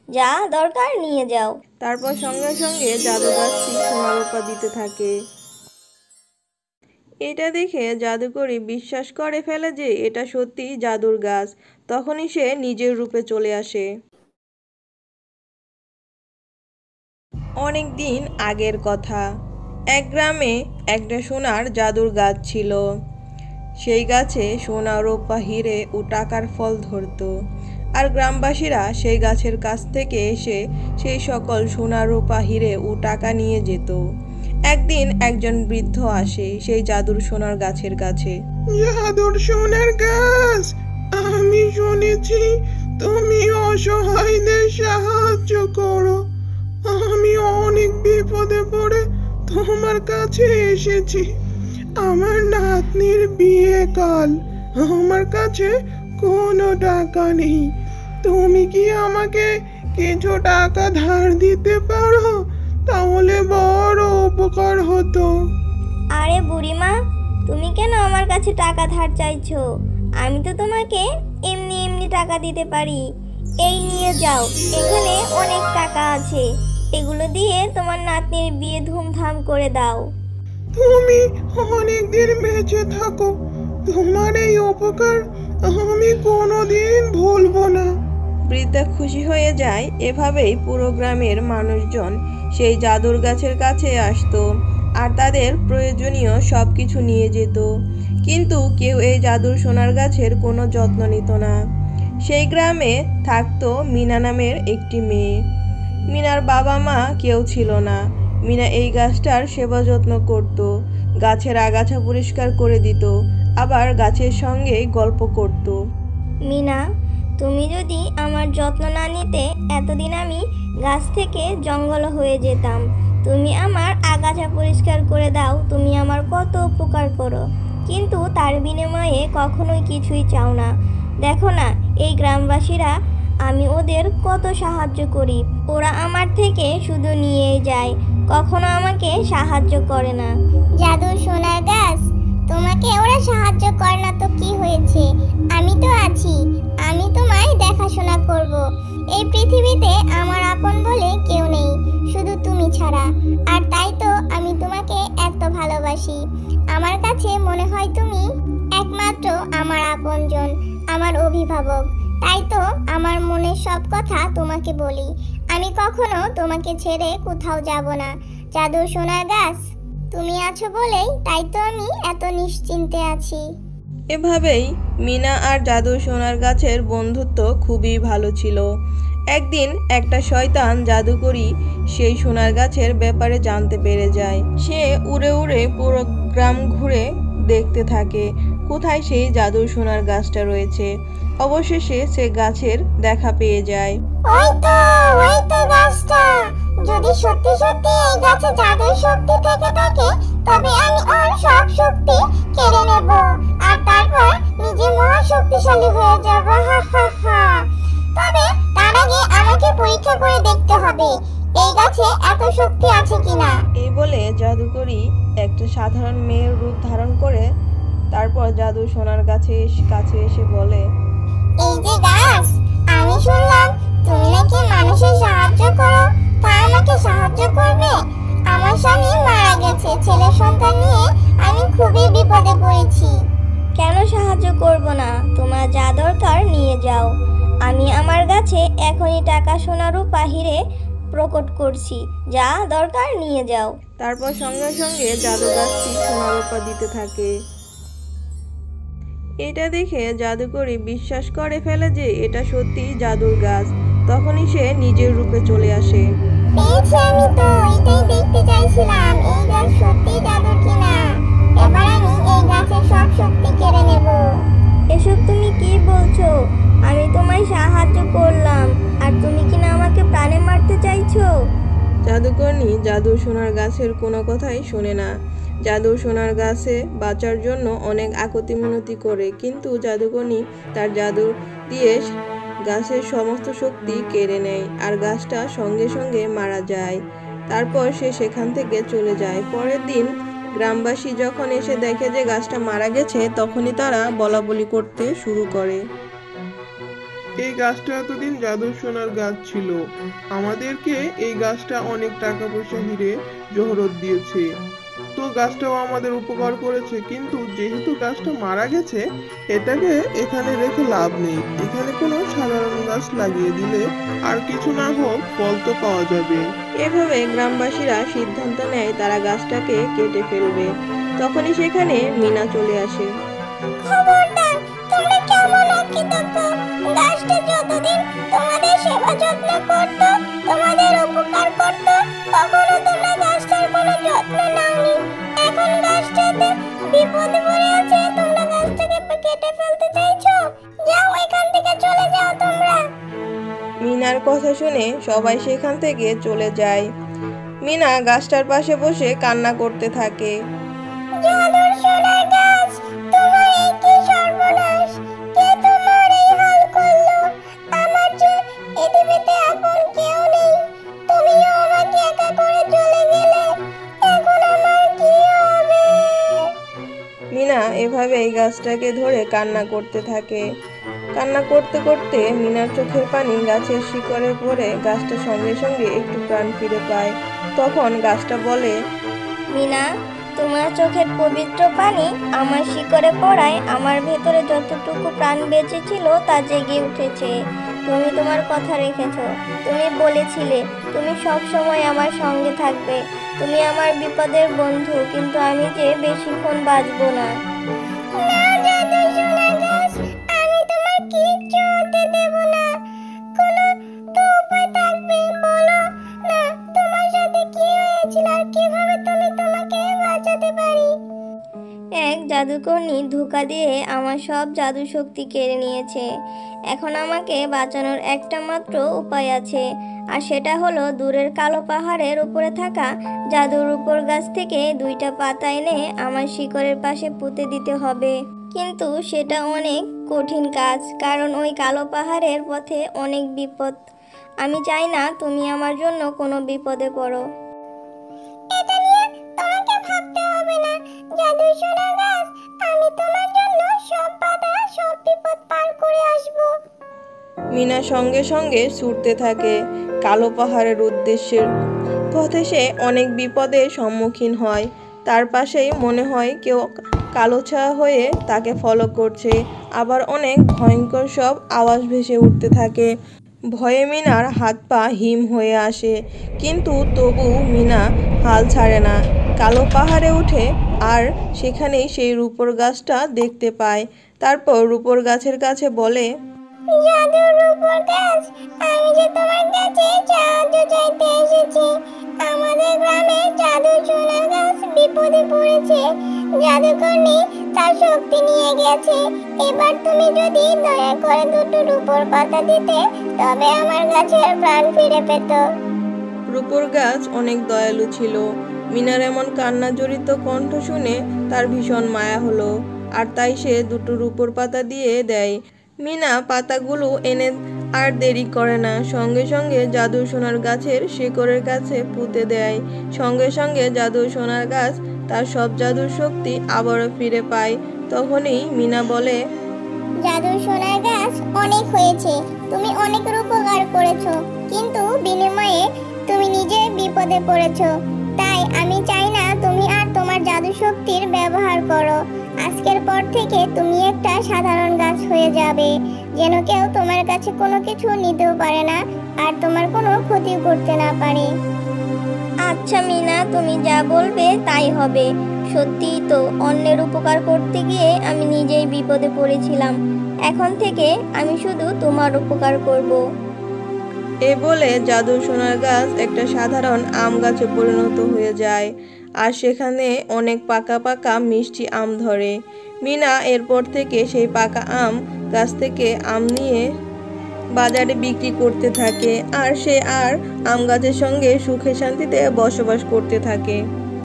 যা দরকার নিয়ে যাও। তারপর সঙ্গে সঙ্গে জাদু গাছটি সোনা রূপা দিতে থাকে। এটা দেখে জাদুকরি বিশ্বাস করে ফেলে যে এটা সত্যি জাদুর গাছ। তখনই সে নিজের রূপে চলে আসে। অনেক দিন আগের কথা। এক গ্রামে একটা সোনার জাদুর গাছ ছিল। সেই গাছে সোনা, রূপা, হিরে ও টাকার ফল ধরতো। আর গ্রামবাসীরা সেই গাছের কাছ থেকে এসে সেই সকল সোনা, রূপা, হিরে ও টাকা নিয়ে যেত। একদিন একজন বৃদ্ধ আসে সেই জাদুর সোনার গাছের কাছে। জাদুর সোনার গাছ, আমি শুনেছি তুমি অসহায়দের সাহায্য করো। আমি অনেক বিপদে পড়ে তোমার কাছে এসেছি। আমার নাতনির বিয়ে কাল, আমার কাছে কোনো টাকা নেই। তুমি কি আমাকে কিছু টাকা ধার দিতে পারো? তাহলে বড় উপকার হতো। আরে বুড়িমা, তুমি কেন আমার কাছে টাকা ধার চাইছো? আমি তো তোমাকে এমনি এমনি টাকা দিতে পারি। এই নিয়ে যাও, এখানে অনেক টাকা আছে। এগুলো দিয়ে তোমার নাতনির বিয়ে ধুমধাম করে দাও। তুমি অনেকদিন বেঁচে থাকো। তোমার এই উপকার আমি কোনোদিন ভুলবো না। বৃদ্ধা খুশি হয়ে যায়। এভাবেই পুরো গ্রামের মানুষজন সেই জাদুর গাছের কাছে আসতো আর তাদের প্রয়োজনীয় সব কিছু নিয়ে যেত। কিন্তু কেউ এই জাদুর সোনার গাছের কোনো যত্ন নিত না। সেই গ্রামে থাকতো মিনা নামের একটি মেয়ে। মিনার বাবা মা কেউ ছিল না। মিনা এই গাছটার সেবা যত্ন করত, গাছের আগাছা পরিষ্কার করে দিত, আবার গাছের সঙ্গে গল্প করত। মিনা, তুমি যদি আমার যত্ন না নিতে এতদিন আমি গাছ থেকে জঙ্গল হয়ে যেতাম। তুমি আমার আগাছা পরিষ্কার করে দাও, তুমি আমার কত উপকার করো, কিন্তু তার বিনিময়ে কখনোই কিছুই চাও না। দেখো না, এই গ্রামবাসীরা, আমি ওদের কত সাহায্য করি, ওরা আমার থেকে শুধু নিয়েই যায়, কখনো আমাকে সাহায্য করে না। জাদুর সোনার গাছ, তোমাকে ওরা সাহায্য করে না তো কি হয়েছে? আমি তো আছি, আমি তোমায় দেখাশোনা করব। এই পৃথিবীতে আমার আপন বলে কেউ নেই, শুধু তুমি ছাড়া। আর তাই তো আমি তোমাকে এত ভালোবাসি। আমার কাছে মনে হয় তুমি একমাত্র আমার আপনজন, আমার অভিভাবক। তাই তো আমার মনের সব কথা তোমাকে বলি। আমি কখনো তোমাকে ছেড়ে কোথাও যাব না। জাদুর সোনার গাছ, তুমি আছো বলেই তাই তো আমি এত নিশ্চিন্তে আছি। এভাবেই মিনা আর জাদুর সোনার গাছের বন্ধুত্ব খুবই ভালো ছিল। একদিন একটা শয়তান জাদুকরি সেই সোনার গাছের ব্যাপারে জানতে পেরে যায়। সে উড়ে উড়ে পুরো গ্রাম ঘুরে দেখতে থাকে কোথায় সেই জাদুর সোনার গাছটা রয়েছে। অবশেষে সে গাছের দেখা পেয়ে যায়। ওই তো গাছটা। যদি সত্যি সত্যি এই গাছে জাদুর শক্তি থেকে থাকে, তবে আমি ওর সব শক্তি কেড়ে নেব আর তারপর নিজে মহা শক্তিশালী হয়ে যাব। হা হা হা। তবে তার আগে আমাকে পরীক্ষা করে দেখতে হবে এই গাছে এত শক্তি আছে কিনা। এই বলে জাদুকরি একটা সাধারণ মেয়ের রূপ ধারণ করে তারপর জাদু সোনার কাছে এসে বলে, এই যে গাছ, আমি শুনলাম তুমি নাকি মানুষের সাহায্য করো, তা আমাকে সাহায্য করবে? আমার স্বামী মারা গেছে, ছেলে সন্তান নিয়ে আমি খুবই বিপদে পড়েছি। কেন সাহায্য করব না? তোমার যা দরকার নিয়ে যাও। আমি আমার গাছে এখনই টাকা, সোনা, রূপা, হিরে প্রকট করছি, যা দরকার নিয়ে যাও। তারপর সঙ্গে সঙ্গে জাদু গাছটি সোনা রূপা দিতে থাকে। এটা দেখে জাদুকরি বিশ্বাস করে ফেলে যে এটা সত্যি জাদুর গাছ। তখনই সে নিজের রূপে চলে আসে। পেয়েছি, আমি তো এটাই দেখতে চাইছিলাম, এই গাছ সত্যি জাদুর কিনা। এবার আমি এই গাছের সব শক্তি কেড়ে নেব। এসব তুমি কি বলছো? আমি তোমায় সাহায্য করলাম, আর তুমি কিনা আমাকে প্রাণে মারতে চাইছো? জাদুকরনি জাদুর সোনার গাছের কোনো কথাই শোনে না। জাদুর সোনার গাছে বাঁচার জন্য অনেক আকুতি মিনতি করে, কিন্তু জাদুকরনি তার জাদু দিয়ে গাছের সমস্ত শক্তি কেড়ে নেয় আর গাছটা সঙ্গে সঙ্গে মারা যায়। তারপর সে সেখান থেকে চলে যায়। পরের দিন গ্রামবাসী যখন এসে দেখে যে গাছটা মারা গেছে, তখনই তারা বলাবলি করতে শুরু করে। এই গাছটা এতদিন জাদুর সোনার গাছ ছিল। আমাদেরকে এই গাছটা অনেক টাকা পয়সা হিরে জহরত দিয়েছে। তো গাছটাও আমাদের উপকার করেছে, কিন্তু যেহেতু গাছটা মারা গেছে, এটাকে এখানে রেখে লাভ নেই। এখানে কোনো সাধারণ গাছ লাগিয়ে দিলে আর কিছু না হোক ফল তো পাওয়া যাবে। এভাবে গ্রামবাসীরা সিদ্ধান্ত নেয় তারা গাছটাকে কেটে ফেলবে। তখনই সেখানে মিনা চলে আসে। খবরদার, তোমরা কেমন অকৃতজ্ঞ! গাছটা যতদিন তোমাদের সেবা যত্ন করত, তোমাদের উপকার করত, তখনও তোমরা গাছটার কোনো যত্ন নাওনি। এখন গাছটাতে বিপদে পড়ে আছে, তোমরা গাছটাকে কেটে ফেলতে চাইছো? যাও, এখান থেকে চলে যাও তোমরা। মিনার কথা শুনে সবাই সেখান থেকে চলে যায়। মিনা গাছটার পাশে বসে কান্না করতে থাকে। জাদুর সোনার গাছ, তোমার এই কি সর্বনাশ! কে তোমার এই হাল করলো? আমার যে পৃথিবীতে আপন কেউ নেই, তুমিও আমাকে একা করে চলে গেলে। এখন আমার কি হবে? মিনা এভাবে এই গাছটাকে ধরে কান্না করতে থাকে। কান্না করতে করতে মিনার চোখের পানি গাছের শিকড়ে পড়ে গাছটা সঙ্গে সঙ্গে একটু প্রাণ ফিরে পায়। তখন গাছটা বলে, মিনা, তোমার চোখের পবিত্র পানি আমার শিকড়ে পড়ায় আমার ভেতরে যতটুকু প্রাণ বেঁচে ছিল তা জেগে উঠেছে। তুমি তোমার কথা রেখেছো। তুমি বলেছিলে তুমি সব সময় আমার সঙ্গে থাকবে। তুমি আমার বিপদের বন্ধু, কিন্তু আমি যে বেশিক্ষণ বাঁচবো না। না, জাদুর সোনার গাছ, আমি তোমার কিচ্ছু হতে দেব না। কোনো তো উপায় থাকবে, বলো না তোমার সাথে কি হয়েছিল আর কিভাবে তোমাকে বাঁচাতে পারি। এক জাদুকরনী ধোঁকা দিয়ে আমার সব জাদু শক্তি কেড়ে নিয়েছে। এখন আমাকে বাঁচানোর একটা মাত্র উপায় আছে, আর সেটা হলো দূরের কালো পাহাড়ের উপরে থাকা জাদুর উপর গাছ থেকে 2টা পাতা এনে আমার শিকড়ের পাশে পুঁতে দিতে হবে। কিন্তু সেটা অনেক কঠিন কাজ, কারণ ওই কালো পাহাড়ের পথে অনেক বিপদ। আমি চাই না তুমি আমার জন্য কোনো বিপদে পড়ো। এটা নিয়ে তোমাকে ভাবতে হবে না, জাদুর সোনার গাছ, আমি তোমার জন্য সব বাধা, সব বিপদ পার করে আসব। মিনা সঙ্গে সঙ্গে ছুটতে থাকে কালো পাহাড়ের উদ্দেশ্যে। পথে সে অনেক বিপদের সম্মুখীন হয়। তার পাশেই মনে হয় কেউ কালো ছায়া হয়ে তাকে ফলো করছে। আবার অনেক ভয়ঙ্কর সব আওয়াজ ভেসে উঠতে থাকে। ভয়ে মিনার হাত পা হিম হয়ে আসে, কিন্তু তবু মিনা হাল ছাড়ে না। কালো পাহাড়ে ওঠে আর সেখানেই সেই রূপোর গাছটা দেখতে পায়। তারপর রূপোর গাছের কাছে বলে, জাদুর উপর গাছ, আমি যে তোমার কাছে সাহায্য চাইতে এসেছি। আমাদের গ্রামে জাদুর সোনার গাছ বিপদে পড়েছে। জাদুকরনী তার শক্তি নিয়ে গেছে। এবার তুমি যদি দয়া করে 2টো রূপোর পাতা দিতে, তবে আমার গাছের প্রাণ ফিরে পেত। রূপোর গাছ অনেক দয়ালু ছিল। মিনার এমন কান্না জড়িত কণ্ঠ শুনে তার ভীষণ মায়া হলো, আর তাই সে 2টো রূপোর পাতা দিয়ে দেয়। মিনা পাতাগুলো এনে আর দেরি করে না, সঙ্গে সঙ্গে জাদুর সোনার গাছের শিকড়ের কাছে পুঁতে দেয়। সঙ্গে সঙ্গে জাদুর সোনার গাছ তার সব জাদুর শক্তি আবারও ফিরে পায়। তখনই মিনা বলে, জাদুর সোনার গাছ, অনেক হয়েছে, তুমি অনেক উপকার করেছো, কিন্তু বিনিময়ে তুমি নিজে বিপদে পড়েছো। তাই আমি চাই না তুমি আর তোমার জাদু শক্তির ব্যবহার করো। আজকের পর থেকে তুমি একটা সাধারণ গাছ হয়ে যাবে, যেন কেউ তোমার কাছে কোনো কিছু নিতেও পারে না আর তোমার কোনো ক্ষতি করতে না পারে। আচ্ছা মিনা, তুমি যা বলবে তাই হবে। সত্যিই তো, অন্যের উপকার করতে গিয়ে আমি নিজেই বিপদে পড়েছিলাম। এখন থেকে আমি শুধু তোমার উপকার করব। এ বলে জাদুর সোনার গাছ একটা সাধারণ আম গাছে পরিণত হয়ে যায়, আর সেখানে অনেক পাকা পাকা মিষ্টি আম ধরে। মিনা এরপর থেকে সেই পাকা আম গাছ থেকে আম নিয়ে বাজারে বিক্রি করতে থাকে, আর সে আর আম গাছের সঙ্গে সুখে শান্তিতে বসবাস করতে থাকে।